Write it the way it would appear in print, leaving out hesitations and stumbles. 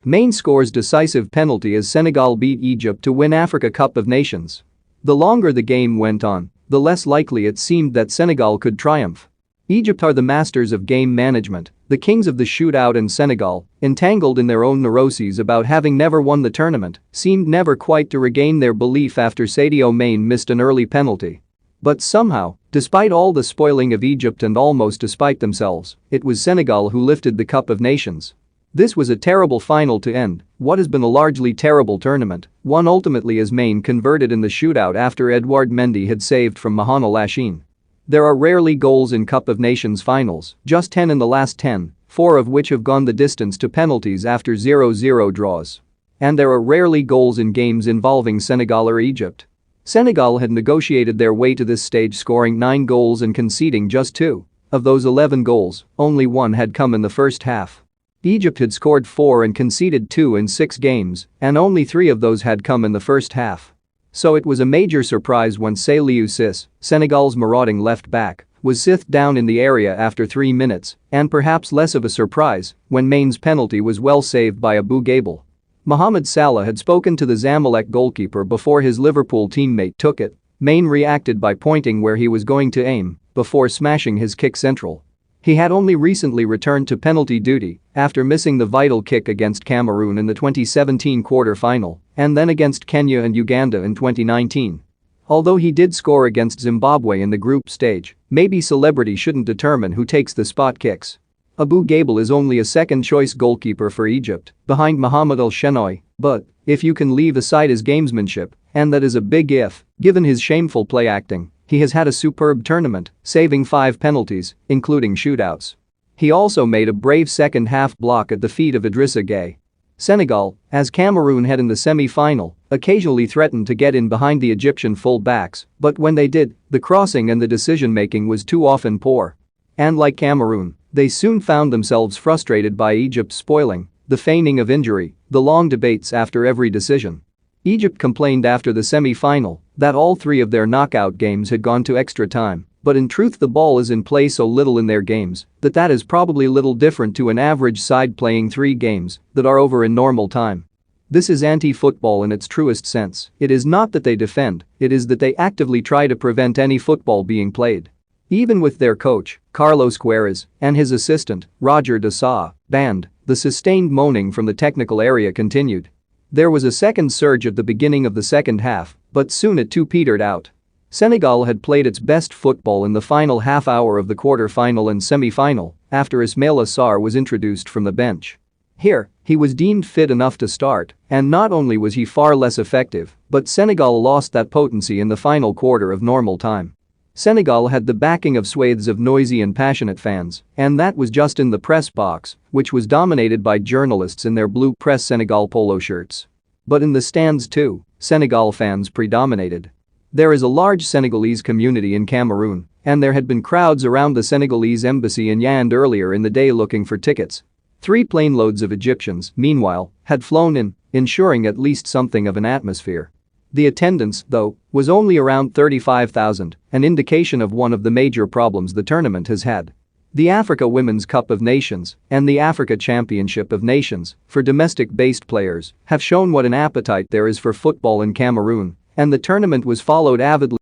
Main scores decisive penalty as Senegal beat Egypt to win Africa Cup of Nations. The longer the game went on, the less likely it seemed that Senegal could triumph. Egypt are the masters of game management, the kings of the shootout, and Senegal, entangled in their own neuroses about having never won the tournament, seemed never quite to regain their belief after Sadio Mane missed an early penalty. But somehow, despite all the spoiling of Egypt and almost despite themselves, it was Senegal who lifted the Cup of Nations. This was a terrible final to end what has been a largely terrible tournament, one ultimately as Mane converted in the shootout after Edouard Mendy had saved from Mahana Lachine. There are rarely goals in Cup of Nations finals, just 10 in the last 10, 4 of which have gone the distance to penalties after 0-0 draws. And there are rarely goals in games involving Senegal or Egypt. Senegal had negotiated their way to this stage, scoring 9 goals and conceding just 2. Of those 11 goals, only 1 had come in the first half. Egypt had scored 4 and conceded 2 in 6 games, and only 3 of those had come in the first half. So it was a major surprise when Saliou Ciss, Senegal's marauding left-back, was sithed down in the area after 3 minutes, and perhaps less of a surprise when Mane's penalty was well saved by Abou Gabel. Mohamed Salah had spoken to the Zamalek goalkeeper before his Liverpool teammate took it. Mane reacted by pointing where he was going to aim before smashing his kick central. He had only recently returned to penalty duty after missing the vital kick against Cameroon in the 2017 quarter-final and then against Kenya and Uganda in 2019. Although he did score against Zimbabwe in the group stage, maybe celebrity shouldn't determine who takes the spot kicks. Abou Gabel is only a second-choice goalkeeper for Egypt, behind Mohamed El Shenoy, but if you can leave aside his gamesmanship, and that is a big if, given his shameful play acting, he has had a superb tournament, saving 5 penalties, including shootouts. He also made a brave second-half block at the feet of Idrissa Gueye. Senegal, as Cameroon had in the semi-final, occasionally threatened to get in behind the Egyptian full-backs, but when they did, the crossing and the decision-making was too often poor. And like Cameroon, they soon found themselves frustrated by Egypt's spoiling, the feigning of injury, the long debates after every decision. Egypt complained after the semi-final that all 3 of their knockout games had gone to extra time, but in truth the ball is in play so little in their games that is probably little different to an average side playing 3 games that are over in normal time. This is anti-football in its truest sense. It is not that they defend, it is that they actively try to prevent any football being played. Even with their coach, Carlos Queiroz, and his assistant, Roger de Saa, banned, the sustained moaning from the technical area continued. There was a second surge at the beginning of the second half, but soon it too petered out. Senegal had played its best football in the final half hour of the quarter-final and semi-final after Ismaila Sarr was introduced from the bench. Here, he was deemed fit enough to start, and not only was he far less effective, but Senegal lost that potency in the final quarter of normal time. Senegal had the backing of swathes of noisy and passionate fans, and that was just in the press box, which was dominated by journalists in their blue Press Senegal polo shirts. But in the stands too, Senegal fans predominated. There is a large Senegalese community in Cameroon, and there had been crowds around the Senegalese embassy in Yaoundé earlier in the day looking for tickets. 3 planeloads of Egyptians, meanwhile, had flown in, ensuring at least something of an atmosphere. The attendance, though, was only around 35,000, an indication of one of the major problems the tournament has had. The Africa Women's Cup of Nations and the Africa Championship of Nations, for domestic-based players, have shown what an appetite there is for football in Cameroon, and the tournament was followed avidly